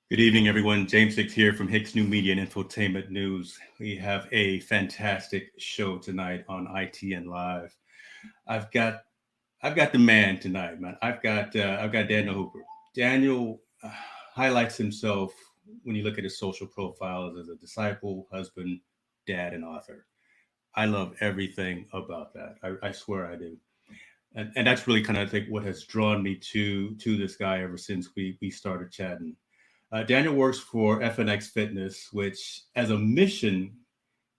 Good evening, everyone. James Hicks here from Hicks New Media and Infotainment News. We have a fantastic show tonight on ITN Live. I've got I've got the man tonight, man. I've got Daniel Hooper. Daniel highlights himself when you look at his social profiles as a disciple, husband, dad, and author. I love everything about that. I swear I do. And that's really kind of I think what has drawn me to this guy ever since we started chatting. Daniel works for FNX Fitness, which, as a mission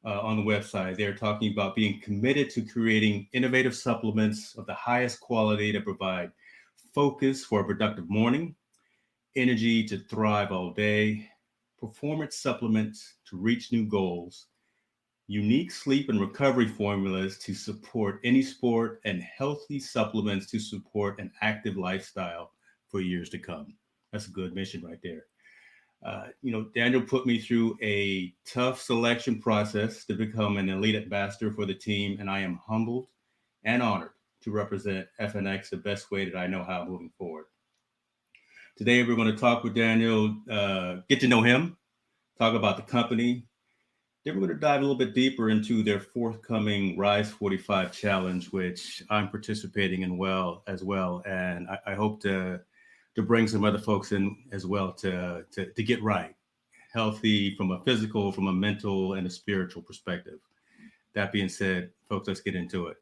on the website, they're talking about being committed to creating innovative supplements of the highest quality to provide focus for a productive morning, energy to thrive all day, performance supplements to reach new goals, unique sleep and recovery formulas to support any sport, and healthy supplements to support an active lifestyle for years to come. That's a good mission right there. Daniel put me through a tough selection process to become an elite ambassador for the team, and I am humbled and honored to represent FNX the best way that I know how moving forward. Today, we're going to talk with Daniel, get to know him, talk about the company. Then we're going to dive a little bit deeper into their forthcoming Rise 45 challenge, which I'm participating in well, and I hope to bring some other folks in as well to get right, healthy from a physical, from a mental, and a spiritual perspective. That being said, folks, let's get into it.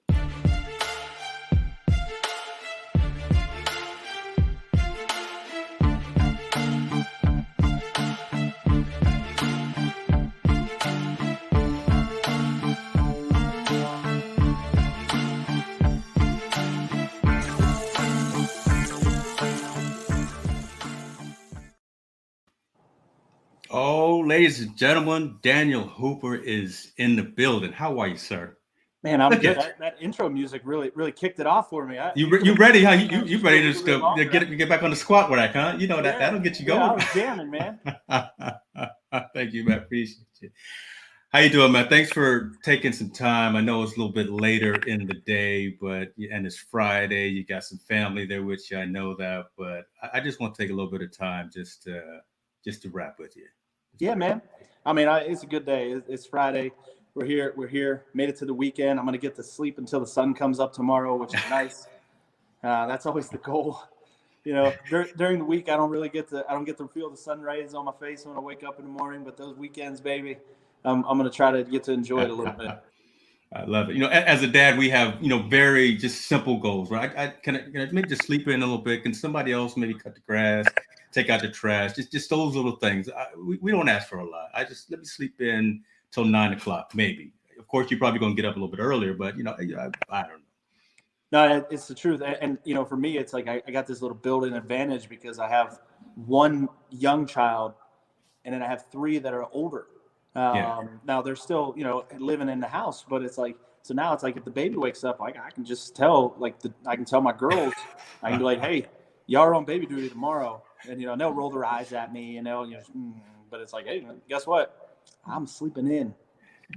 Oh, ladies and gentlemen, Daniel Hooper is in the building. How are you, sir? Man, I'm Look good. at you. That intro music really kicked it off for me. You ready? Huh? You Just ready go a to little bit still longer. get back on the squat rack, huh? You know that'll get you Yeah, I going. was jamming, man. Thank you, man. Appreciate you. How you doing, man? Thanks for taking some time. I know it's a little bit later in the day, but and it's Friday. You got some family there with you. I know that, but I just want to take a little bit of time just to wrap with you. Yeah, man. I mean, it's a good day. It's Friday. We're here. We're here. Made it to the weekend. I'm gonna get to sleep until the sun comes up tomorrow, which is nice. That's always the goal. During the week, I don't get to feel the sun rays on my face when I wake up in the morning. But those weekends, baby, I'm gonna try to get to enjoy it a little bit. I love it. As a dad, we have very just simple goals, right? Can I maybe just sleep in a little bit? Can somebody else maybe cut the grass, take out the trash? Just those little things. We don't ask for a lot. I just let me sleep in till 9 o'clock, maybe. Of course, you're probably gonna get up a little bit earlier, but I don't know. No, it's the truth. And for me, it's like I got this little built-in advantage because I have one young child, and then I have three that are older. Yeah. Now they're still, living in the house, but it's like, so now it's like if the baby wakes up, like I can just tell, I can tell my girls, I can be like, hey, y'all are on baby duty tomorrow, and they'll roll their eyes at me, and but it's like, hey, guess what? I'm sleeping in.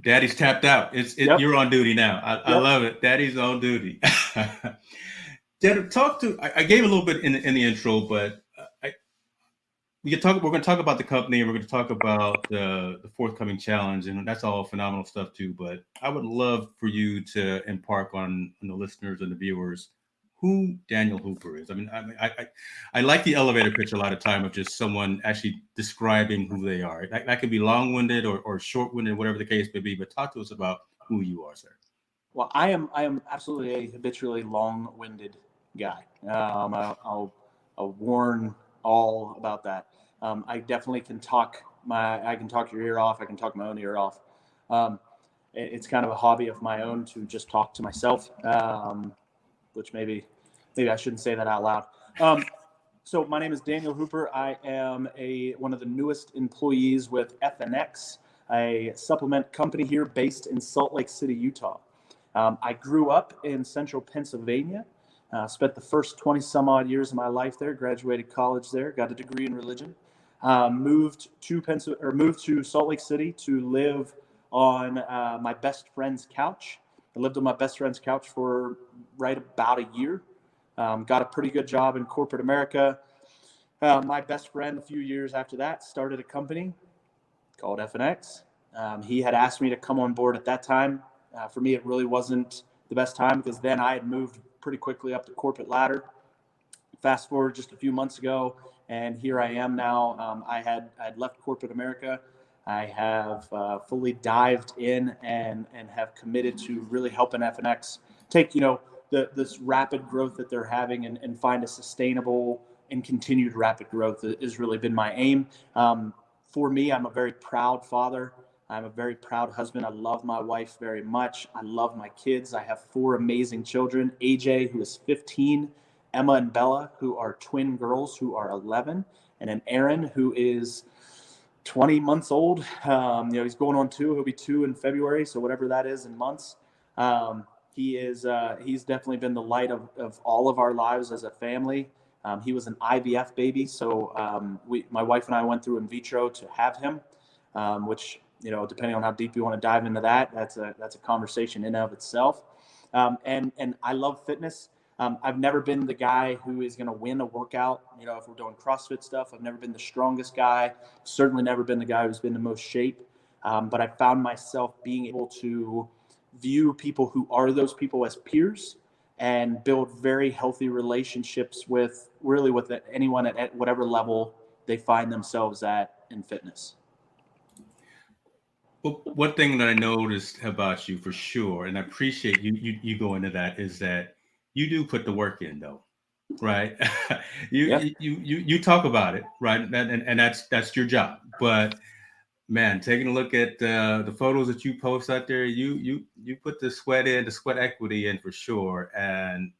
Daddy's tapped out. Yep. You're on duty now. I Yep. love it. Daddy's on duty. Dad, I gave a little bit in the intro, but we're going to talk about the company, and we're going to talk about the forthcoming challenge, and that's all phenomenal stuff too. But I would love for you to impart on the listeners and the viewers who Daniel Hooper is. I like the elevator pitch a lot of time of just someone actually describing who they are. That could be long-winded or short-winded, whatever the case may be. But talk to us about who you are, sir. Well, I am absolutely a habitually long-winded guy. I'll warn all about that. I definitely can talk I can talk your ear off. I can talk my own ear off. It's kind of a hobby of my own to just talk to myself, which maybe I shouldn't say that out loud. So my name is Daniel Hooper. I am one of the newest employees with FNX, a supplement company here based in Salt Lake City, Utah. I grew up in central Pennsylvania, spent the first 20 some odd years of my life there, graduated college there, got a degree in religion, moved to Salt Lake City to live on my best friend's couch. I lived on my best friend's couch for right about a year. Got a pretty good job in corporate America. My best friend, a few years after that, started a company called FNX. He had asked me to come on board at that time. For me, it really wasn't the best time because then I had moved pretty quickly up the corporate ladder. Fast forward just a few months ago, and here I am now. I'd left corporate America. I have fully dived in and have committed to really helping FNX take this rapid growth that they're having and find a sustainable and continued rapid growth has really been my aim. For me, I'm a very proud father. I'm a very proud husband. I love my wife very much. I love my kids. I have 4 amazing children. AJ, who is 15, Emma and Bella, who are twin girls who are 11, and then Aaron, who is 20 months old. He's going on 2. He'll be 2 in February, so whatever that is in months. He's definitely been the light of all of our lives as a family. He was an IVF baby, so my wife and I went through in vitro to have him, which, depending on how deep you want to dive into that, that's a conversation in and of itself. And I love fitness. I've never been the guy who is going to win a workout. If we're doing CrossFit stuff, I've never been the strongest guy. Certainly never been the guy who's been the most shape. But I found myself being able to view people who are those people as peers and build very healthy relationships with anyone at whatever level they find themselves at in fitness. Well, one thing that I noticed about you for sure, and I appreciate you go into that, is that you do put the work in, though, right? You talk about it, right? And that's your job. But man, taking a look at the photos that you post out there, you put the sweat in, the sweat equity in for sure, and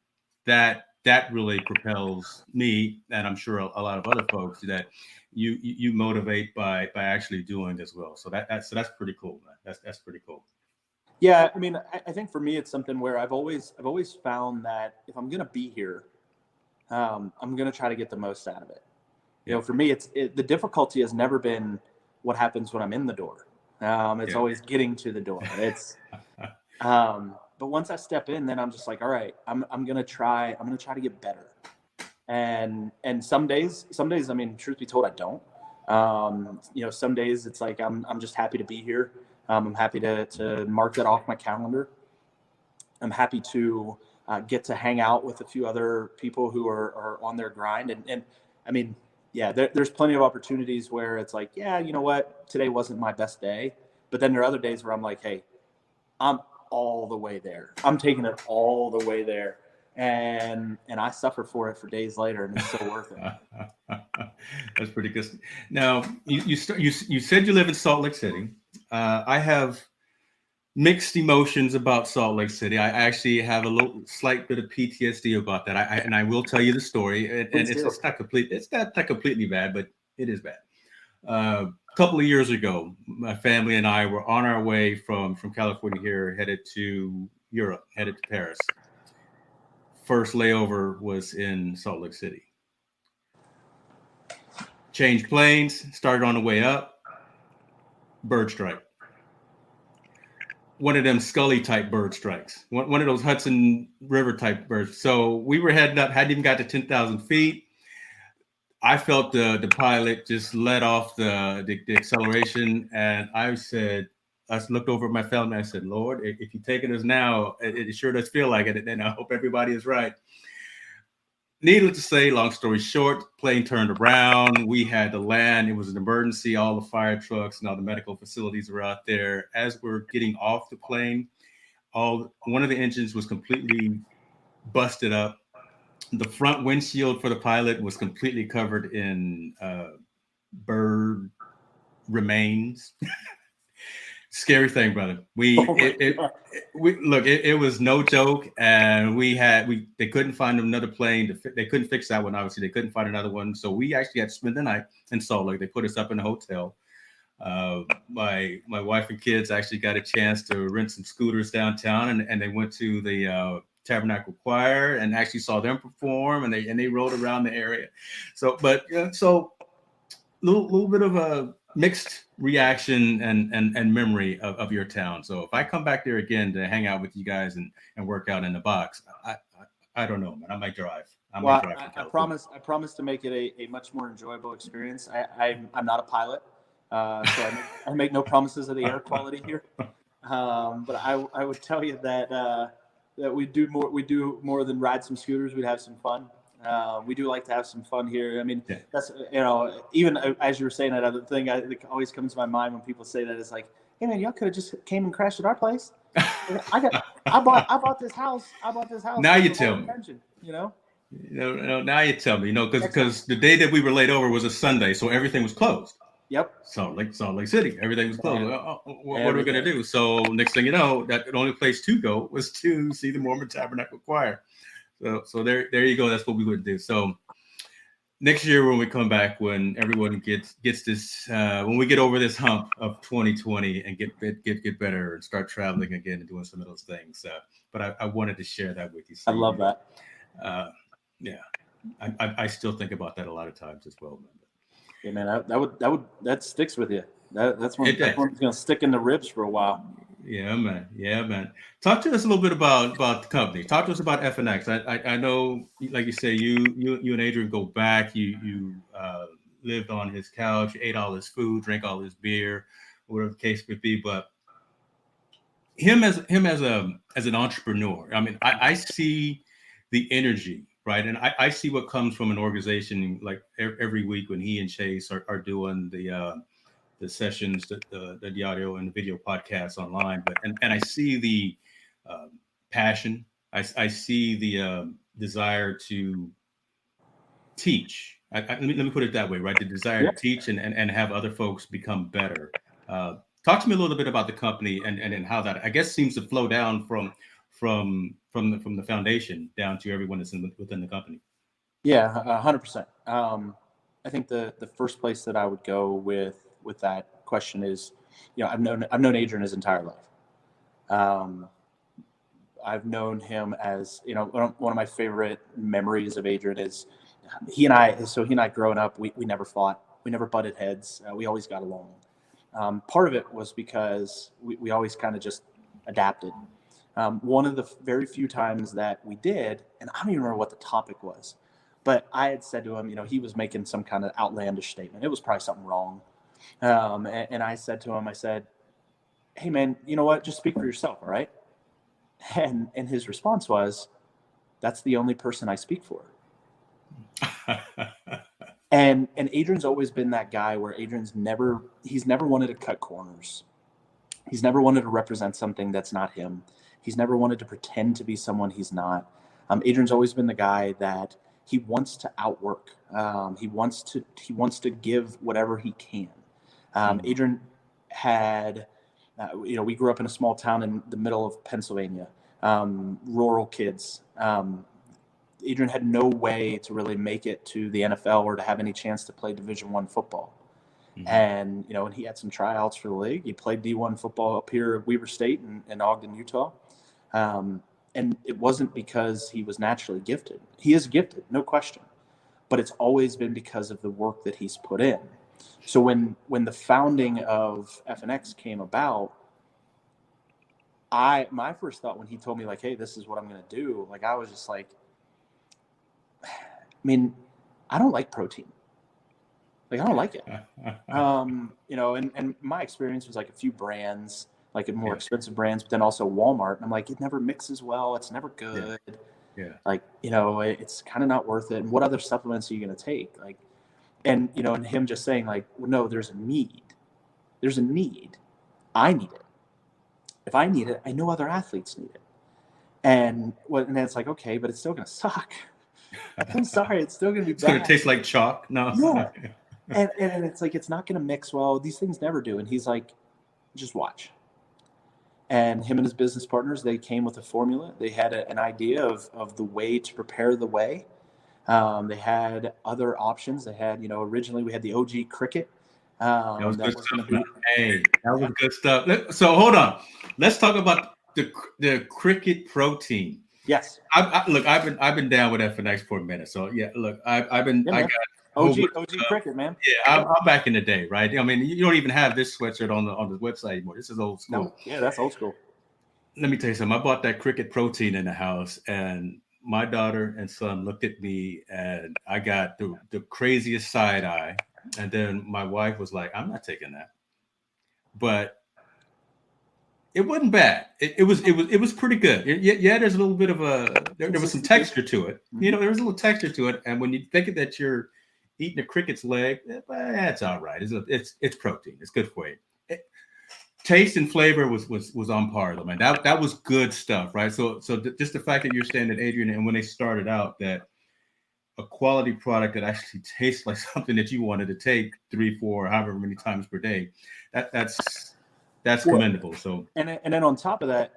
that really propels me, and I'm sure a lot of other folks, that you motivate by actually doing as well. So that's pretty cool, man. That's pretty cool. Yeah, I mean, I think for me, it's something where I've always found that if I'm gonna be here, I'm gonna try to get the most out of it. For me, the difficulty has never been what happens when I'm in the door. It's always getting to the door. It's but once I step in, then I'm just like, all right, I'm gonna try to get better. And some days, I mean, truth be told, I don't. Some days it's like I'm just happy to be here. I'm happy to mark that off my calendar. I'm happy to get to hang out with a few other people who are on their grind. And I mean, there's plenty of opportunities where it's like, you know what, today wasn't my best day. But then there are other days where I'm like, hey, I'm all the way there. I'm taking it all the way there. And I suffer for it for days later, and it's so worth it. That's pretty good. Now, you said you live in Salt Lake City. I have mixed emotions about Salt Lake City. I actually have a slight bit of PTSD about that. And I will tell you the story. And it's not complete. It's not completely bad, but it is bad. A couple of years ago, my family and I were on our way from California here, headed to Europe, headed to Paris. First layover was in Salt Lake City. Changed planes, started on the way up, bird strike. One of them Scully type bird strikes, one of those Hudson River type birds. So we were heading up, hadn't even got to 10,000 feet. I felt the pilot just let off the acceleration, and I looked over at my family and I said, Lord, if you're taking us now, it sure does feel like it, and I hope everybody is right. Needless to say, long story short, plane turned around. We had to land. It was an emergency. All the fire trucks and all the medical facilities were out there. As we're getting off the plane, one of the engines was completely busted up. The front windshield for the pilot was completely covered in bird remains. Scary thing, brother. It was no joke, and they couldn't find another plane. They couldn't fix that one. Obviously, they couldn't find another one. So we actually had to spend the night in Salt Lake. They put us up in a hotel. My wife and kids actually got a chance to rent some scooters downtown, and they went to the Tabernacle Choir and actually saw them perform, and they rode around the area. So little bit of a mixed reaction and memory of your town. So if I come back there again to hang out with you guys and work out in the box, I don't know, man. I might drive. I'm Well, gonna drive from I California. promise to make it a much more enjoyable experience. I'm not a pilot, so I make no promises of the air quality here. But I would tell you that that we do more than ride some scooters. We'd have some fun. We do like to have some fun here. I mean, Yeah. that's even as you were saying that other thing, that always comes to my mind when people say that is like, hey man, y'all could have just came and crashed at our place. I bought this house. I bought this house Now with you the whole tell me. intention, you know. Now you tell me. Next time. Because the day that we were laid over was a Sunday, so everything was closed. Yep. Salt Lake City, everything was closed. Man, What are we gonna do? So next thing you know, that the only place to go was to see the Mormon Tabernacle Choir. So there you go. That's what we would do. So next year when we come back, when everyone gets this, when we get over this hump of 2020 and get better and start traveling again and doing some of those things. But I wanted to share that with you. I love that. Yeah, I still think about that a lot of times as well. Yeah, man, that sticks with you. That's one's gonna stick in the ribs for a while. Yeah, man. Talk to us a little bit about the company. Talk to us about FNX. I know, like you say, you and Adrian go back. You lived on his couch, ate all his food, drank all his beer, whatever the case could be. But him as an entrepreneur. I mean, I see the energy, right? And I see what comes from an organization like every week when he and Chase are doing the sessions, the audio and the video podcasts online. But and I see the passion. I see the desire to teach. Let me put it that way, right? The desire to teach and have other folks become better. Talk to me a little bit about the company and how that, I guess, seems to flow down from the foundation down to everyone that's within the company. Yeah, 100%. I think the first place that I would go with that question is, I've known Adrian his entire life. I've known him as, one of my favorite memories of Adrian is he and I growing up, we never fought, we never butted heads, we always got along. Part of it was because we always kind of just adapted. One of the very few times that we did, and I don't even remember what the topic was, but I had said to him, he was making some kind of outlandish statement. It was probably something wrong. And I said to him, I said, hey man, you know what? Just speak for yourself. All right. And his response was, that's the only person I speak for. And Adrian's always been that guy where he's never wanted to cut corners. He's never wanted to represent something that's not him. He's never wanted to pretend to be someone he's not. Adrian's always been the guy that he wants to outwork. He wants to give whatever he can. Adrian had, we grew up in a small town in the middle of Pennsylvania, rural kids. Adrian had no way to really make it to the NFL or to have any chance to play Division I football. Mm-hmm. And, and he had some tryouts for the league. He played D1 football up here at Weber State in Ogden, Utah. And it wasn't because he was naturally gifted. He is gifted, no question. But it's always been because of the work that he's put in. So when the founding of FNX came about, my first thought when he told me, like, hey, this is what I'm going to do, like, I was just like, I mean, I don't like protein. Like, I don't like it. And my experience was like a few brands, like more expensive brands, but then also Walmart. And I'm like, it never mixes well. It's never good. Yeah. Like, it's kind of not worth it. And what other supplements are you going to take? Like, and him just saying like, well, no, there's a need. There's a need. I need it. If I need it, I know other athletes need it. And then it's like, okay, but it's still going to suck. I'm sorry. It's still going to be bad. It's going to taste like chalk. No. Yeah. And it's like, it's not going to mix well. These things never do. And he's like, just watch. And him and his business partners, they came with a formula. They had an idea of the way to prepare the whey. They had other options. They had, originally we had the OG cricket. That was good stuff. So hold on. Let's talk about the cricket protein. Yes. I've been down with FNX for a minute. So yeah, look, I got OG cricket, man. Yeah, I'm back in the day, right? I mean, you don't even have this sweatshirt on the website anymore. This is old school. No, yeah, that's old school. Let me tell you something. I bought that cricket protein in the house, and my daughter and son looked at me, and I got the craziest side eye. And then my wife was like, "I'm not taking that," but it wasn't bad. It was pretty good. Yeah, there's a little bit of there was some texture to it. Mm-hmm. There was a little texture to it, and when you think that you're eating a cricket's leg, it's all right. It's protein. It's good for you. Taste and flavor was on par though, man. That was good stuff, right? So just the fact that you're saying that, Adrian, and when they started out, that a quality product that actually tastes like something that you wanted to take 3, 4, however many times per day, that's Well, commendable. So and then on top of that,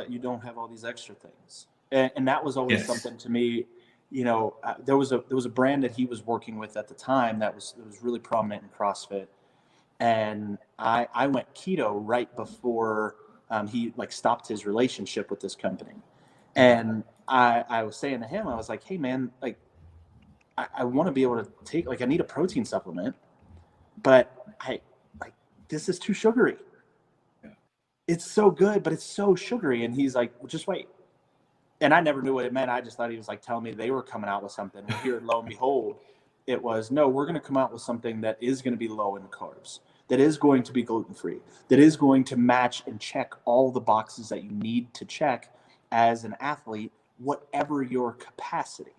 you don't have all these extra things, and that was always yes, something to me. There was a brand that he was working with at the time that was really prominent in CrossFit, and I went keto right before he like stopped his relationship with this company, and I was saying to him, I was like, hey man, like I want to be able to take, like, I need a protein supplement, but I like, this is too sugary. yeah, It's so good, but it's so sugary. And he's like, well, just wait. And I never knew what it meant. I just thought he was like telling me they were coming out with something. Well, here, lo and behold, it was, no, we're going to come out with something that is going to be low in carbs, that is going to be gluten-free, that is going to match and check all the boxes that you need to check as an athlete, whatever your capacity.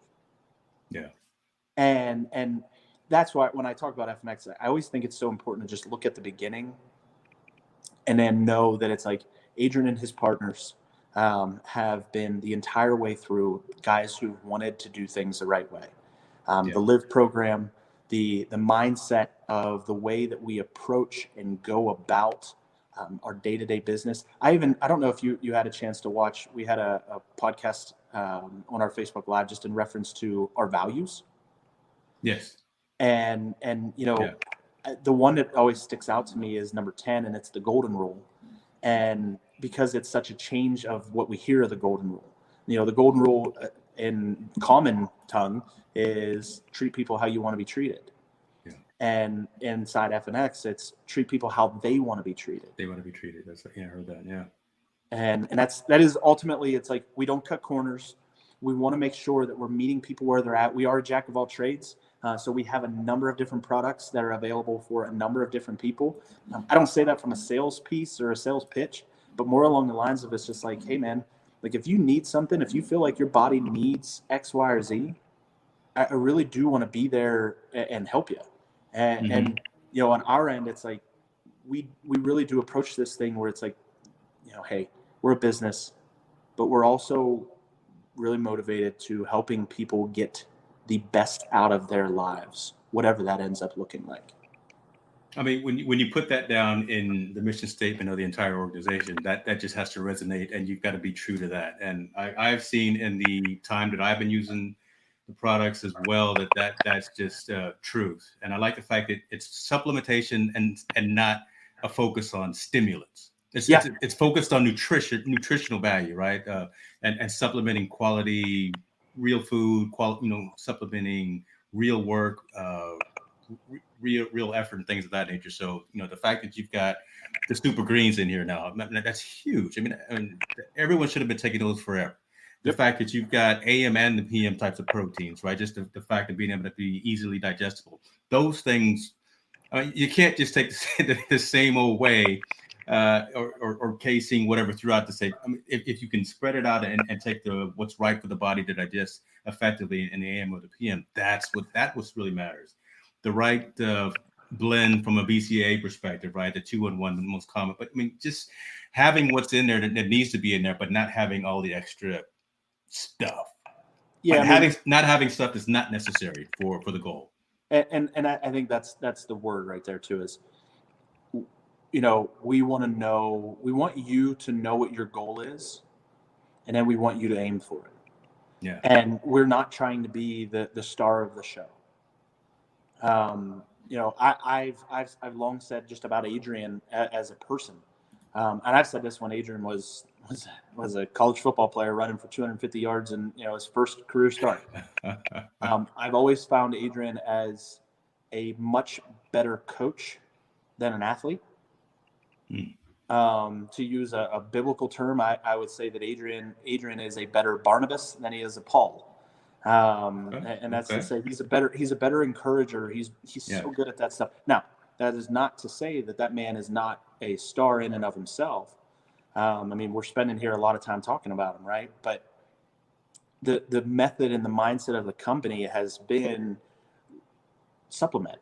yeah. And that's why when I talk about FNX, I always think it's so important to just look at the beginning and then know that it's like Adrian and his partners have been the entire way through guys who wanted to do things the right way. Yeah. The Live program, the mindset of the way that we approach and go about our day-to-day business. I don't know if you had a chance to watch, we had a podcast on our Facebook Live just in reference to our values. Yes. And Yeah. the one that always sticks out to me is number 10, and it's the golden rule. And because it's such a change of what we hear of the golden rule, the golden rule in common tongue is treat people how you want to be treated. Yeah. And inside FNX, it's treat people how they want to be treated. They want to be treated. I heard that. Yeah. And that is ultimately, it's like, we don't cut corners. We want to make sure that we're meeting people where they're at. We are a jack of all trades. So we have a number of different products that are available for a number of different people. I don't say that from a sales piece or a sales pitch, but more along the lines of, it's just like, hey man, like if you need something, if you feel like your body needs X, Y, or Z, I really do want to be there and help you. And on our end, it's like, we really do approach this thing where it's like, hey, we're a business, but we're also really motivated to helping people get the best out of their lives, whatever that ends up looking like. I mean, when you put that down in the mission statement of the entire organization, that just has to resonate, and you've got to be true to that. And I've seen in the time that I've been using the products as well that's just truth. And I like the fact that it's supplementation and not a focus on stimulants. It's focused on nutritional value, right? And supplementing quality, real food, supplementing real work, real effort and things of that nature. So the fact that you've got the super greens in here now, that's huge. I mean, everyone should have been taking those forever. The fact that you've got AM and the PM types of proteins, right? Just the fact of being able to be easily digestible. Those things, I mean, you can't just take the same old way or casein, whatever, throughout the same. I mean, if you can spread it out and take what's right for the body to digest effectively in the AM or the PM, that's what really matters. The right blend from a BCAA perspective, right? The 2-in-1, the most common. But I mean, just having what's in there that needs to be in there, but not having all the extra stuff. Yeah, not having stuff that's not necessary for the goal. And I think that's the word right there too. Is we want you to know what your goal is, and then we want you to aim for it. Yeah. And we're not trying to be the star of the show. I've long said just about Adrian as a person, and I've said this when Adrian was a college football player running for 250 yards and his first career start. I've always found Adrian as a much better coach than an athlete. To use a biblical term, I would say that Adrian is a better Barnabas than he is a Paul. And that's to Okay. say he's a better encourager. He's Yeah. so good at that stuff. Now, that is not to say that man is not a star in and of himself. I mean, we're spending here a lot of time talking about him, right? But the method and the mindset of the company has been supplement.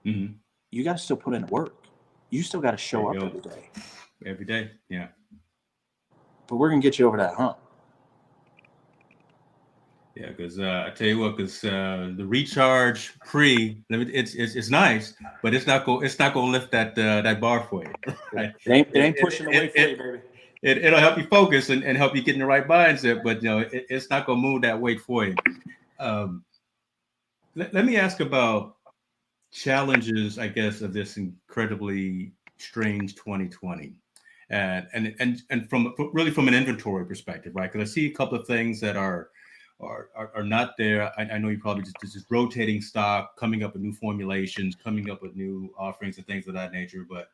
Mm-hmm. You got to still put in work. You still got to show up every day. Every day. Yeah. But we're going to get you over that hump. Yeah, because I tell you what, because the recharge it's nice, but it's not going to lift that bar for you. Right? It ain't pushing the weight for you, baby. It'll help you focus and help you get in the right mindset, but it's not going to move that weight for you. Let me ask about challenges, I guess, of this incredibly strange 2020, and from an inventory perspective, right? Because I see a couple of things that are not there. I know you probably just rotating stock, coming up with new formulations, coming up with new offerings and things of that nature. But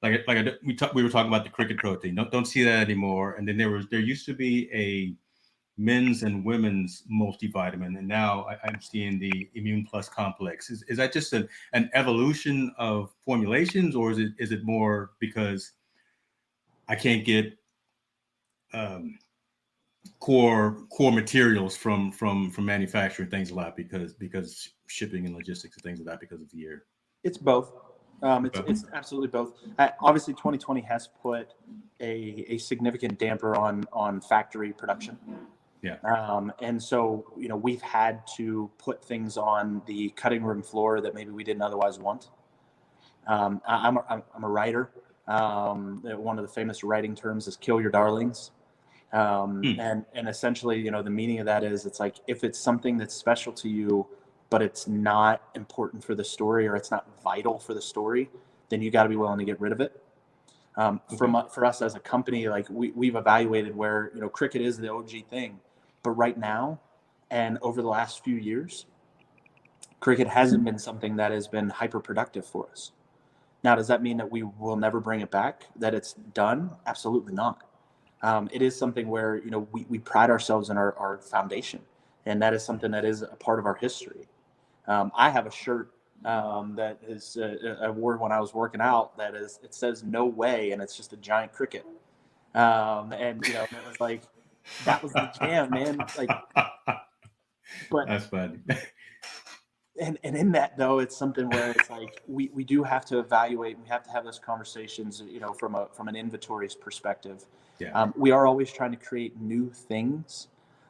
we were talking about the cricket protein. Don't see that anymore. And then there used to be a men's and women's multivitamin, and now I'm seeing the Immune Plus complex. Is that just an evolution of formulations, or is it more because I can't get core materials from manufacturing things a lot because shipping and logistics and things like that because of the year? It's both. It's absolutely both. Obviously, 2020 has put a significant damper on factory production. Yeah. And so, we've had to put things on the cutting room floor that maybe we didn't otherwise want. I'm a writer. One of the famous writing terms is "kill your darlings," and essentially, the meaning of that is it's like if it's something that's special to you, but it's not important for the story or it's not vital for the story, then you got to be willing to get rid of it. For us as a company, like we've evaluated where cricket is the OG thing, but right now and over the last few years, cricket hasn't been something that has been hyper productive for us. Now, does that mean that we will never bring it back? That it's done? Absolutely not. It is something where we pride ourselves in our foundation, and that is something that is a part of our history. I have a shirt that is I wore when I was working out. It says "No way," and it's just a giant cricket. And it was like that was the jam, man. Like, but that's funny. And in that though, it's something where it's like we do have to evaluate. We have to have those conversations, from an inventory's perspective. Yeah. We are always trying to create new things.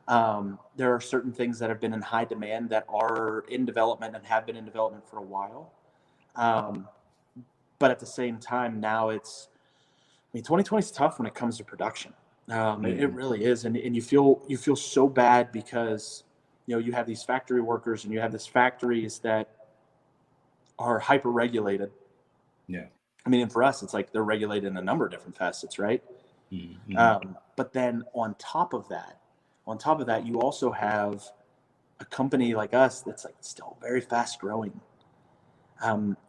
There are certain things that have been in high demand that are in development and have been in development for a while. But at the same time, now 2020 is tough when it comes to production. It really is. And you feel so bad because, you have these factory workers and you have these factories that are hyper regulated. Yeah. I mean, and for us, it's like they're regulated in a number of different facets, right? Mm-hmm. But then on top of that, you also have a company like us that's like still very fast growing.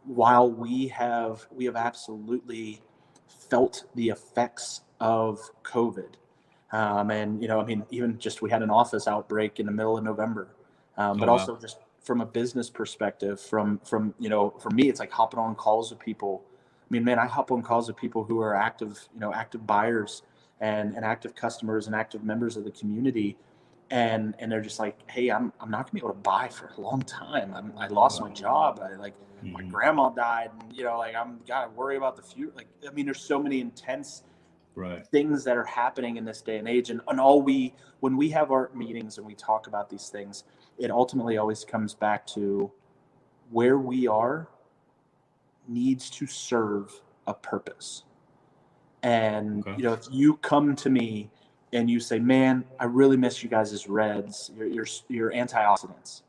While we have absolutely felt the effects of COVID. And even just we had an office outbreak in the middle of November, but also just from a business perspective, from for me, it's like hopping on calls with people. I mean, man, I hop on calls with people who are active buyers and active customers and active members of the community, and they're just like, hey, I'm not gonna be able to buy for a long time. I lost my job. My grandma died, and I'm gotta worry about the future. Like, I mean, there's so many intense things that are happening in this day and age, and when we have our meetings and we talk about these things, it ultimately always comes back to where we are needs to serve a purpose. And if you come to me and you say, man, I really miss you guys as Reds, your antioxidants,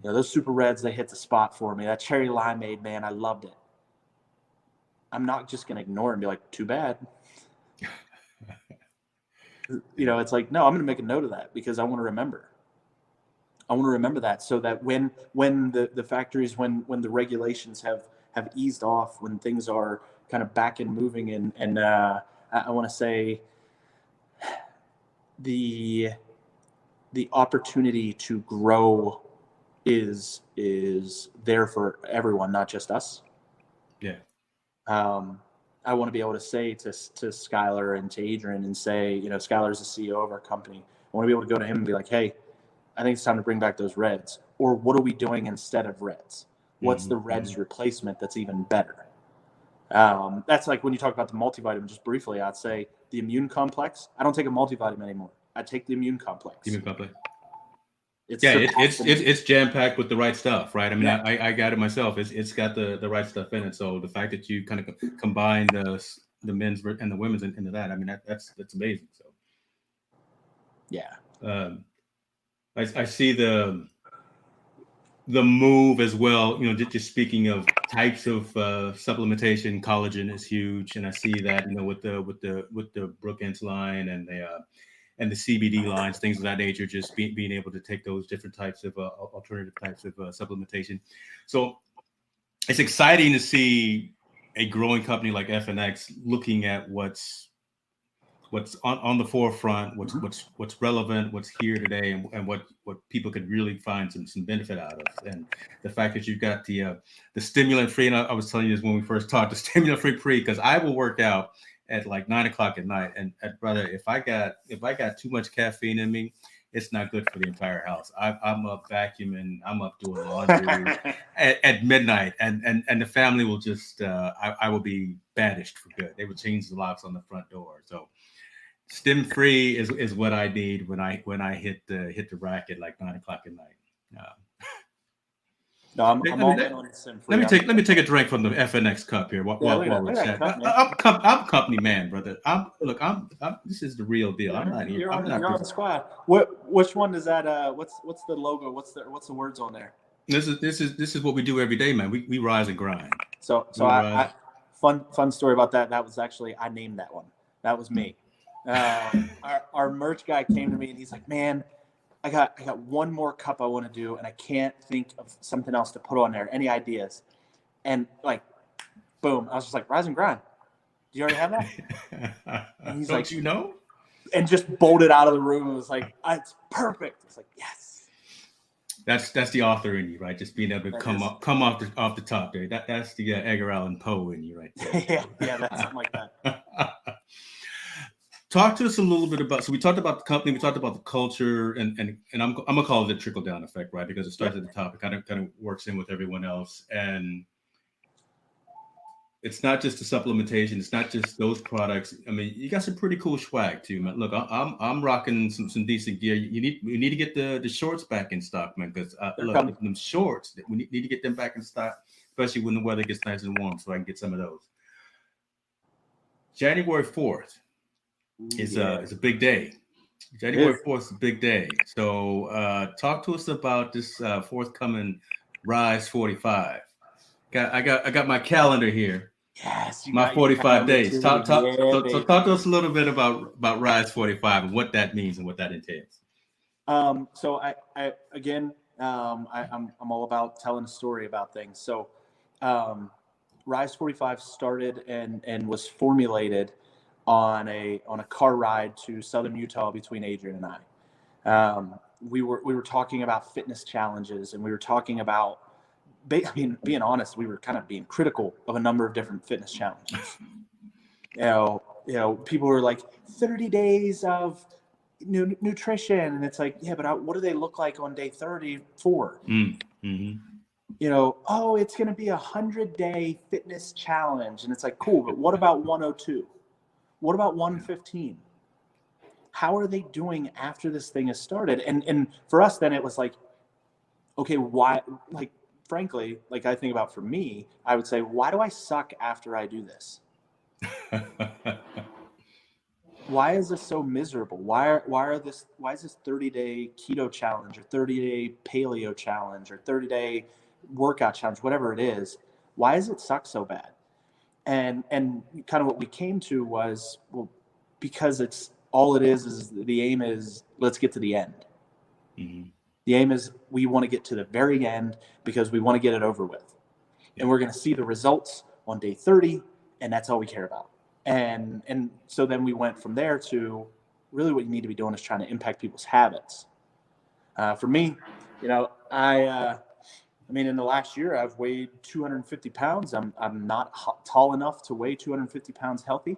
those super Reds, they hit the spot for me. That cherry limeade, man, I loved it. I'm not just going to ignore it and be like, too bad. It's like, no, I'm going to make a note of that because I want to remember. I want to remember that so that when the factories, when the regulations have eased off, when things are kind of back and moving, and I want to say the opportunity to grow is there for everyone, not just us. Yeah. I want to be able to say to Skylar and to Adrian and say, you know, Skylar's the CEO of our company. I want to be able to go to him and be like, hey, I think it's time to bring back those reds. Or what are we doing instead of reds? What's the reds replacement that's even better? That's like when you talk about the multivitamin, just briefly, I'd say the immune complex. I don't take a multivitamin anymore. I take the immune complex. Immune complex. It's it's jam packed with the right stuff, right? I mean, Yeah. I got it myself. It's got the right stuff in it. So the fact that you kind of combine the men's and the women's into that, I mean, that's amazing. So yeah, I see the move as well. You know, just speaking of types of supplementation, collagen is huge, and I see that, you know, with the Brookings line and the CBD lines, things of that nature, just being able to take those different types of alternative types of supplementation. So it's exciting to see a growing company like FNX looking at what's on the forefront, what's relevant, what's here today, and what people could really find some benefit out of. And the fact that you've got the stimulant free, and I was telling you this when we first talked, the stimulant free, because I will work out at like 9 o'clock at night, and brother, if I got too much caffeine in me, it's not good for the entire house. I'm up vacuuming, I'm up doing laundry at midnight, and the family will just I will be banished for good. They will change the locks on the front door. So stim free is what I need when I hit the rack at like 9 o'clock at night. No, I'm all in on the sim free. Let me take a drink from the FNX cup here while we're chatting. I'm company man, brother. This is the real deal. I'm not here. You're on the squad. Which one does that? What's the logo? What's the words on there? This is what we do every day, man. We rise and grind. So I fun story about that. That was actually, I named that one. That was me. Our merch guy came to me and he's like, man, I got one more cup I want to do, and I can't think of something else to put on there. Any ideas? And like, boom, I was just like, rise and grind. Do you already have that? And he's Don't like, you know? And just bolted out of the room. It was like, it's perfect. It's like, yes. That's the author in you, right? Just being able to come off the top there. That's the Edgar Allan Poe in you, right there. yeah, that's something like that. Talk to us a little bit about. So we talked about the company, we talked about the culture, and I'm gonna call it a trickle down effect, right? Because it starts at the top, it kind of works in with everyone else, and it's not just the supplementation, it's not just those products. I mean, you got some pretty cool swag too, man. Look, I'm rocking some decent gear. We need to get the shorts back in stock, man. Because look, them shorts, we need to get them back in stock, especially when the weather gets nice and warm, so I can get some of those. January 4th. It's a big day. January 4th is a big day. So talk to us about this forthcoming Rise 45. I got my calendar here. Yes, my 45 days. Talk to us a little bit about Rise 45 and what that means and what that entails. So I again, I'm all about telling a story about things. So Rise 45 started and was formulated on a car ride to southern Utah between Adrian and I. We were talking about fitness challenges, and we were talking about, being honest, we were kind of being critical of a number of different fitness challenges. You know, people were like 30 days of nutrition, and it's like, yeah, but what do they look like on day 34? Mm-hmm. You know, oh, it's going to be 100-day fitness challenge, and it's like, cool, but what about 102? What about 115? How are they doing after this thing has started? And for us, then it was like, okay, why? Like, frankly, like I think about for me, I would say, why do I suck after I do this? Why is this so miserable? Why is this 30-day keto challenge or 30-day paleo challenge or 30-day workout challenge, whatever it is? Why does it suck so bad? And kind of what we came to was, well, because it's all it is the aim is, let's get to the end. Mm-hmm. The aim is we want to get to the very end because we want to get it over with. Yeah. And we're going to see the results on day 30 and that's all we care about. And so then we went from there to really what you need to be doing is trying to impact people's habits. For me, I mean, in the last year, I've weighed 250 pounds. I'm not tall enough to weigh 250 pounds healthy.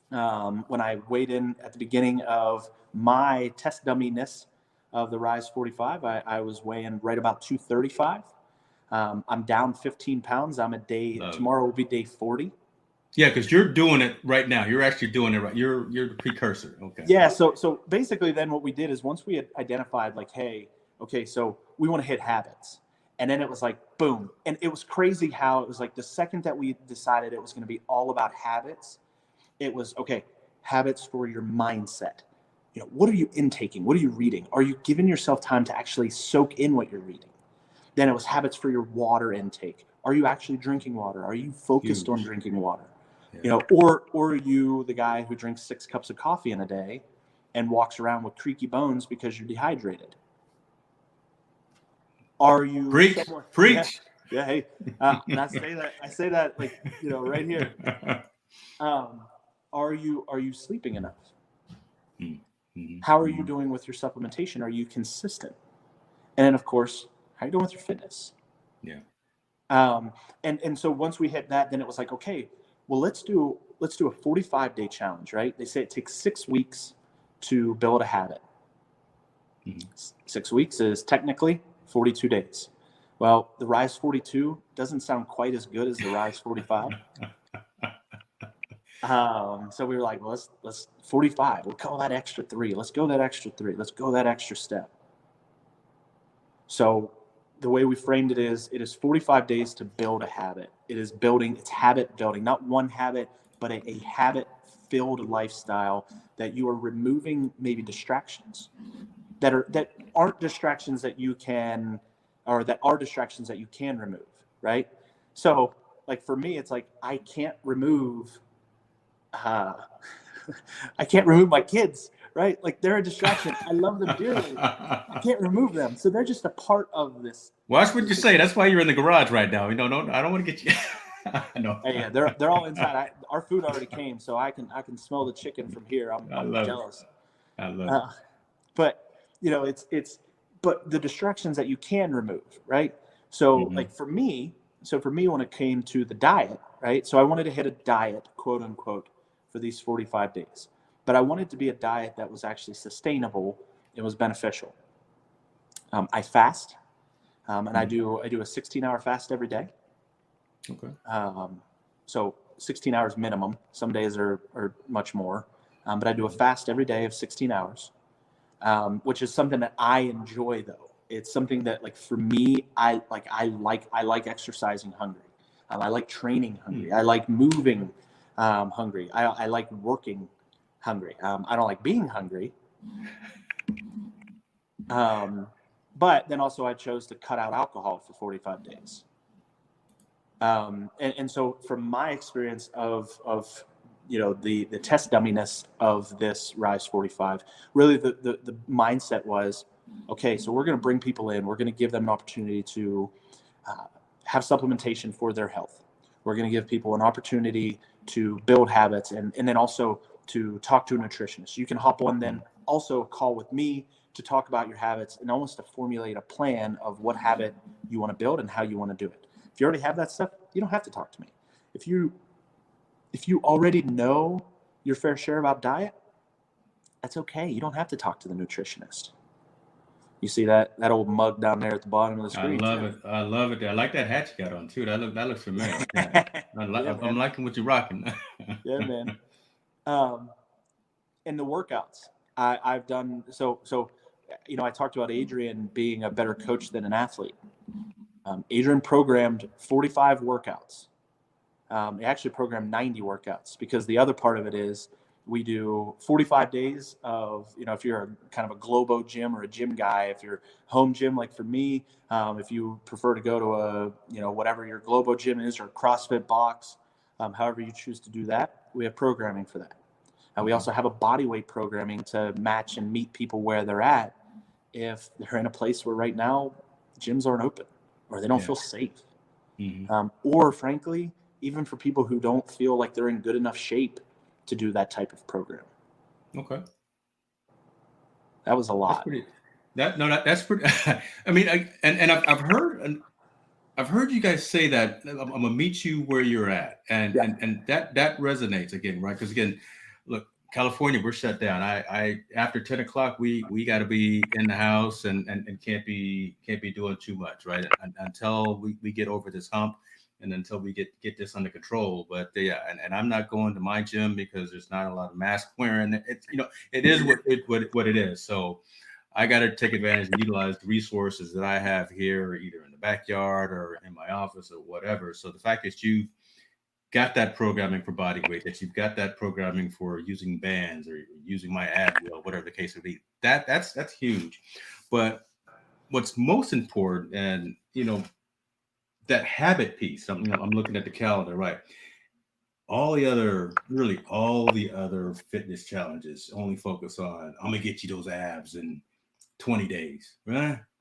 When I weighed in at the beginning of my test dumminess of the Rise 45, I was weighing right about 235. I'm down 15 pounds. Tomorrow will be day 40. Yeah, because you're doing it right now. You're actually doing it right. You're the precursor. Okay. Yeah. So basically, then what we did is once we had identified, like, hey, okay, so we want to hit habits, and then it was like, boom, and it was crazy how it was like the second that we decided it was going to be all about habits, it was okay. Habits for your mindset. What are you intaking? What are you reading? Are you giving yourself time to actually soak in what you're reading? Then it was habits for your water intake. Are you actually drinking water? Are you focused on drinking water? Yeah. Or are you the guy who drinks 6 cups of coffee in a day and walks around with creaky bones because you're dehydrated? Are you preach? Yeah. Hey, and I say that like right here. Are you sleeping enough? Mm-hmm. How are you doing with your supplementation? Are you consistent? And then of course, how are you doing with your fitness? Yeah. And so once we hit that, then it was like, okay, well, let's do a 45-day challenge, right? They say it takes 6 weeks to build a habit. Mm-hmm. 6 weeks is technically 42 days. Well, the Rise 42 doesn't sound quite as good as the Rise 45. So we were like, well, let's 45. We'll call that extra 3. Let's go that extra 3. Let's go that extra step. So the way we framed it is 45 days to build a habit. It's habit building, not one habit, but a habit-filled lifestyle that you are removing maybe distractions that aren't distractions that you can, or that are distractions that you can remove, right? So like for me, it's like I can't remove my kids, right? Like they're a distraction. I love them dearly. I can't remove them. So they're just a part of this. Watch what you say. That's why you're in the garage right now. I don't want to get you. No. Hey, yeah, they're all inside. Our food already came, so I can smell the chicken from here. I'm jealous. I love it. But but the distractions that you can remove, right? So like for me when it came to the diet, right? So I wanted to hit a diet, quote unquote, for these 45 days. But I wanted to be a diet that was actually sustainable. It was beneficial. I fast, and I do a 16-hour fast every day. Okay. So 16 hours minimum. Some days are much more, but I do a fast every day of 16 hours, which is something that I enjoy. Though it's something that, like, for me, I like exercising hungry. I like training hungry. I like moving hungry. I like working hungry. I don't like being hungry. But then also I chose to cut out alcohol for 45 days. And so from my experience of the test dumminess of this Rise 45, really the mindset was, okay, so we're going to bring people in. We're going to give them an opportunity to have supplementation for their health. We're going to give people an opportunity to build habits and then also to talk to a nutritionist. You can hop on then also call with me to talk about your habits and almost to formulate a plan of what habit you want to build and how you want to do it. If you already have that stuff, you don't have to talk to me. If you already know your fair share about diet, that's okay. You don't have to talk to the nutritionist. You see that old mug down there at the bottom of the screen? I love it. I like that hat you got on too. That looks familiar. Yeah. I'm liking what you're rocking. Yeah, man. And the workouts I've done. So I talked about Adrian being a better coach than an athlete. Adrian programmed 45 workouts. He actually programmed 90 workouts, because the other part of it is we do 45 days of, if you're a kind of a Globo gym or a gym guy, if you're home gym, like for me, if you prefer to go to whatever your Globo gym is, or CrossFit box, however you choose to do that, we have programming for that. We also have a body weight programming to match and meet people where they're at if they're in a place where right now gyms aren't open or they don't feel safe. Or frankly, even for people who don't feel like they're in good enough shape to do that type of program. Okay. That was a lot. That's pretty. That's pretty. I mean, I've heard you guys say that I'm gonna meet you where you're at, and that resonates again, right? Because again, look, California, we're shut down. I after 10 o'clock, we got to be in the house and can't be doing too much, right? Until we get over this hump, and until we get this under control. But yeah, and I'm not going to my gym because there's not a lot of mask wearing. It's it is what it is. So I got to take advantage and utilize the resources that I have here, either in the backyard or in my office or whatever. So the fact that you've got that programming for body weight, that you've got that programming for using bands or using my ad wheel, whatever the case would be, that's huge. But what's most important, and that habit piece. I'm looking at the calendar, right? Really all the other fitness challenges only focus on I'm gonna get you those abs and 20 days.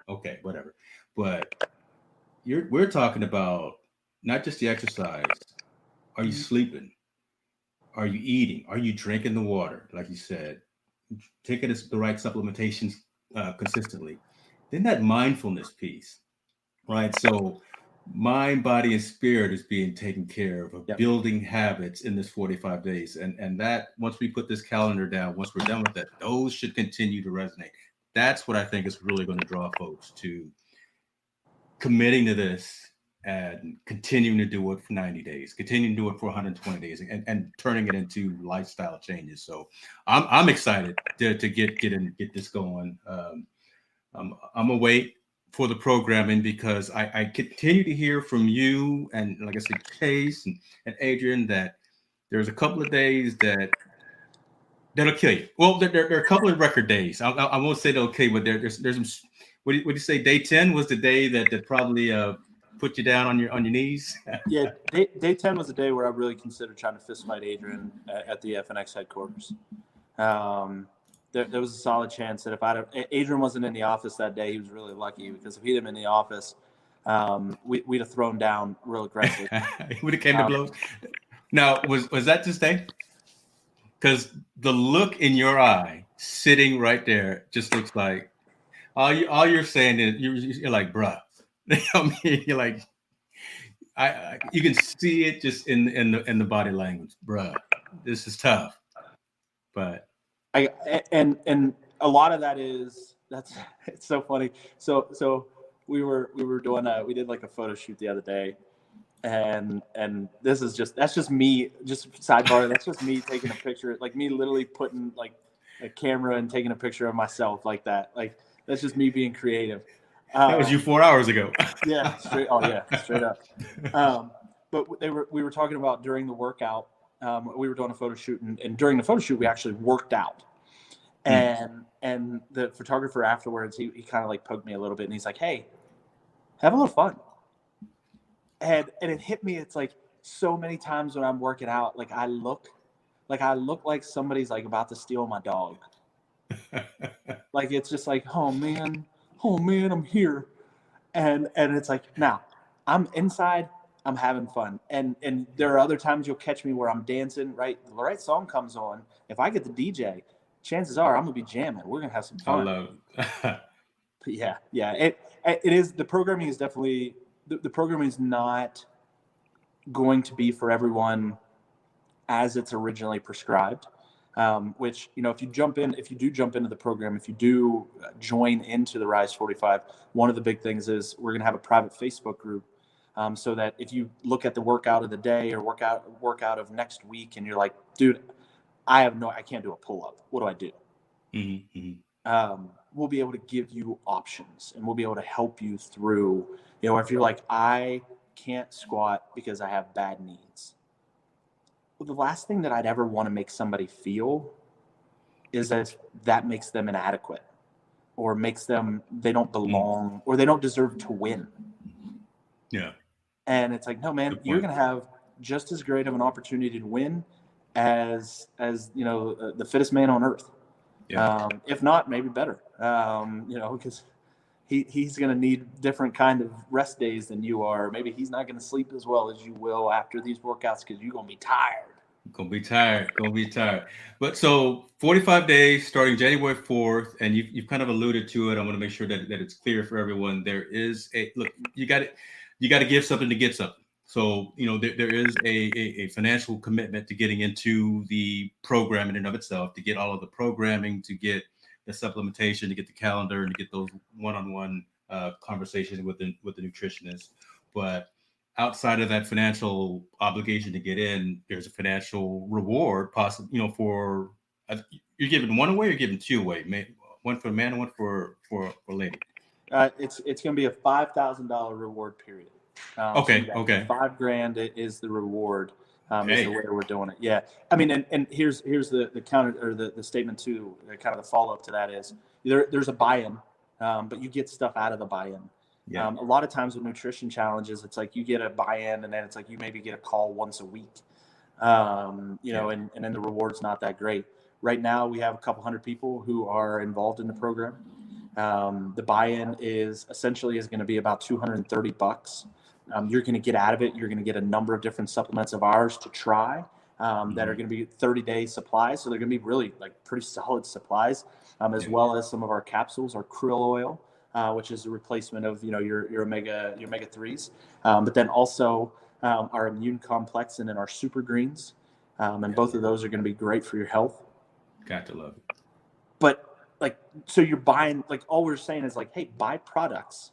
Okay, whatever. But we're talking about not just the exercise. Are you sleeping? Are you eating? Are you drinking the water? Like you said, taking the right supplementations consistently. Then that mindfulness piece, right? So mind, body, and spirit is being taken care of building habits in this 45 days. And that once we put this calendar down, once we're done with that, those should continue to resonate. That's what I think is really going to draw folks to committing to this and continuing to do it for 90 days, continuing to do it for 120 days, and turning it into lifestyle changes. So I'm excited to get this going. I'm gonna wait for the programming because I continue to hear from you and, like I said, Case and Adrian, that there's a couple of days that'll kill you. Well, there are a couple of record days. I won't say they'll kill you, but there's some. What do you say? Day 10 was the day that probably put you down on your knees. Yeah, day 10 was the day where I really considered trying to fist fight Adrian at the FNX headquarters. There was a solid chance that if Adrian wasn't in the office that day, he was really lucky, because if he'd have been in the office, we'd have thrown down real aggressive. He would have came to blows. Now, was that this day? Because the look in your eye, sitting right there, just looks like all you're saying is you're like, bruh. I mean, you're like, you can see it just in the body language, bruh. This is tough, but and a lot of that is it's so funny. So we did like a photo shoot the other day, and that's just me, just sidebar. That's just me taking a picture, like me literally putting like a camera and taking a picture of myself like that. Like that's just me being creative. That was you 4 hours ago. Yeah, straight up. But we were talking about during the workout. We were doing a photo shoot, and during the photo shoot, we actually worked out. And the photographer afterwards, he kind of like poked me a little bit, and he's like, "Hey, have a little fun." And it hit me. It's like so many times when I'm working out, like I look like somebody's like about to steal my dog. Like it's just like, oh man, I'm here, and it's like, now I'm inside, I'm having fun, and there are other times you'll catch me where I'm dancing. Right, the right song comes on. If I get the DJ, chances are I'm gonna be jamming. We're gonna have some fun. I love it. But yeah. It is, the programming is definitely the programming is not going to be for everyone as it's originally prescribed. Which, if you do jump into the program, if you do join into the Rise 45, one of the big things is we're going to have a private Facebook group, so that if you look at the workout of the day or workout of next week, and you're like, dude, I can't do a pull-up. What do I do? Mm-hmm. We'll be able to give you options, and we'll be able to help you through, if you're like, I can't squat because I have bad knees. Well, the last thing that I'd ever want to make somebody feel is that makes them inadequate, or makes them, they don't belong, or they don't deserve to win. Yeah. And it's like, no, man, you're going to have just as great of an opportunity to win as the fittest man on earth. Yeah. If not, maybe better. Because he's going to need different kind of rest days than you are. Maybe he's not going to sleep as well as you will after these workouts because you're going to be tired. Gonna be tired. But so 45 days starting January 4th, and you've kind of alluded to it. I want to make sure that it's clear for everyone. There is a look, you got to give something to get something. So, there is a financial commitment to getting into the program in and of itself, to get all of the programming, to get the supplementation, to get the calendar, and to get those one-on-one conversations with the nutritionist. But outside of that financial obligation to get in, there's a financial reward possible, for you're giving one away or giving two away, one for a man and one for a lady. It's going to be a $5,000 reward period. Okay. $5,000 is the reward. Is the way we're doing it. Yeah. I mean, and here's the counter, or the statement too, kind of the follow-up to that is there's a buy-in, but you get stuff out of the buy-in. Yeah. A lot of times with nutrition challenges, it's like you get a buy-in and then it's like you maybe get a call once a week, and then the reward's not that great. Right now, we have a couple hundred people who are involved in the program. The buy-in is going to be about $230. You're going to get out of it. You're going to get a number of different supplements of ours to try that are going to be 30-day supplies. So they're going to be really pretty solid supplies, as well as some of our capsules, our krill oil, which is a replacement of your omega 3s, but then also our immune complex and then our super greens, and both of those are going to be great for your health. Got to love it. But so you're buying, all we're saying is hey, buy products.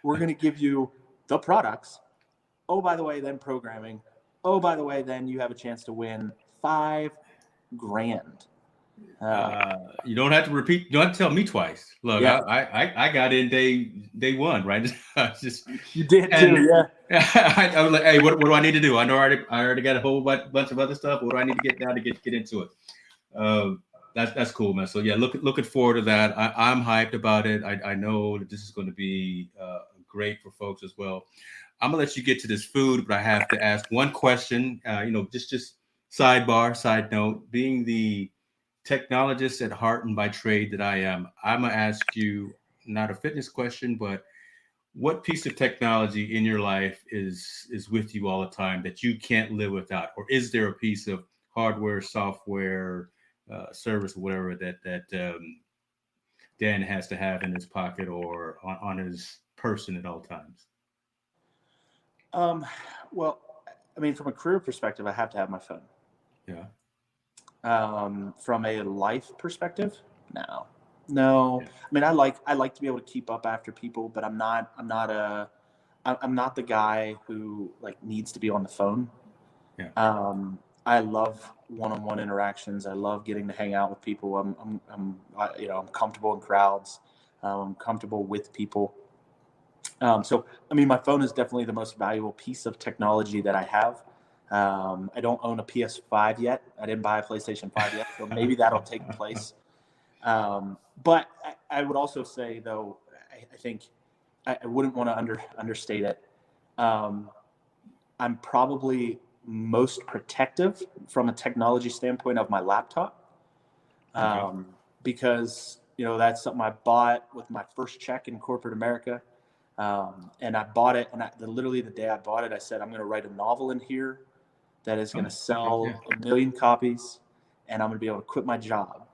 We're going to give you the products. Oh, by the way, then programming. Oh, by the way, then you have a chance to win $5,000. You don't have to repeat. You don't have to tell me twice. Look, yeah. I got in day one, right? You did too, yeah. I was like, hey, what do I need to do? I know I already got a whole bunch of other stuff. What do I need to get down to get into it? That's cool, man. So yeah, looking forward to that. I'm hyped about it. I know that this is going to be great for folks as well. I'm gonna let you get to this food, but I have to ask one question. Just side note, being the technologist at heart and by trade that I am, I'm gonna ask you not a fitness question, but what piece of technology in your life is with you all the time that you can't live without, or is there a piece of hardware, software, service, or whatever that Dan has to have in his pocket or on his person at all times? Well, I mean, from a career perspective, I have to have my phone. Yeah. From a life perspective, no. Yeah. I mean, I like to be able to keep up after people, but I'm not the guy who needs to be on the phone. Yeah. I love one-on-one interactions. I love getting to hang out with people. I'm comfortable in crowds. I'm comfortable with people. So, I mean, my phone is definitely the most valuable piece of technology that I have. I don't own a PS5 yet. I didn't buy a PlayStation 5 yet, so maybe that'll take place. But I would also say, though, I think I wouldn't want to understate it. I'm probably most protective from a technology standpoint of my laptop, because that's something I bought with my first check in corporate America. And I bought it, and literally the day I bought it, I said, I'm going to write a novel in here that is going to sell 1 million copies, and I'm going to be able to quit my job.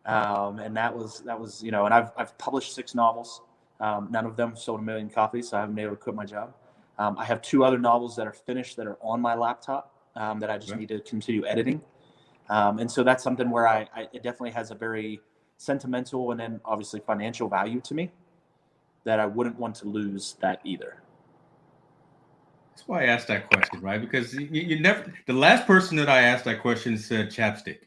And that was, and I've published 6 novels. None of them sold 1 million copies, so I haven't been able to quit my job. I have 2 other novels that are finished that are on my laptop, that I just need to continue editing. And so that's something where it definitely has a very sentimental and then obviously financial value to me, that I wouldn't want to lose that either. That's why I asked that question, right? Because you never, the last person that I asked that question said chapstick.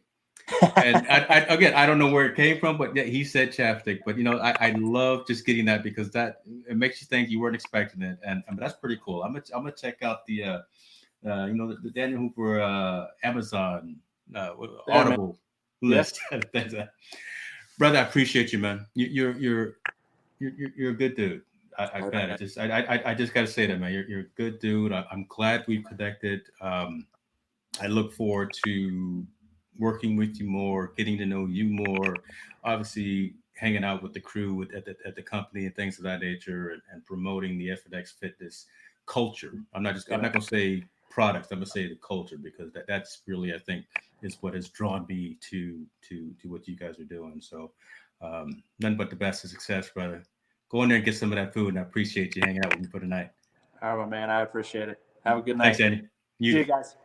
And I don't know where it came from, but yeah, he said chapstick. But I love just getting that, because that it makes you think you weren't expecting it, and that's pretty cool. I'm gonna check out the the Daniel Hooper Amazon Audible list. Yeah. Brother, I appreciate you, man. You're a good dude. I just got to say that, man. You're a good dude. I'm glad we've connected. I look forward to working with you more, getting to know you more. Obviously, hanging out with the crew at the company and things of that nature, and promoting the FNX fitness culture. I'm not going to say products. I'm going to say the culture, because that's really, I think, is what has drawn me to what you guys are doing. So nothing but the best of success, brother. Go in there and get some of that food, and I appreciate you hanging out with me for tonight. All right, man. I appreciate it. Have a good night. Thanks, Andy. See you guys.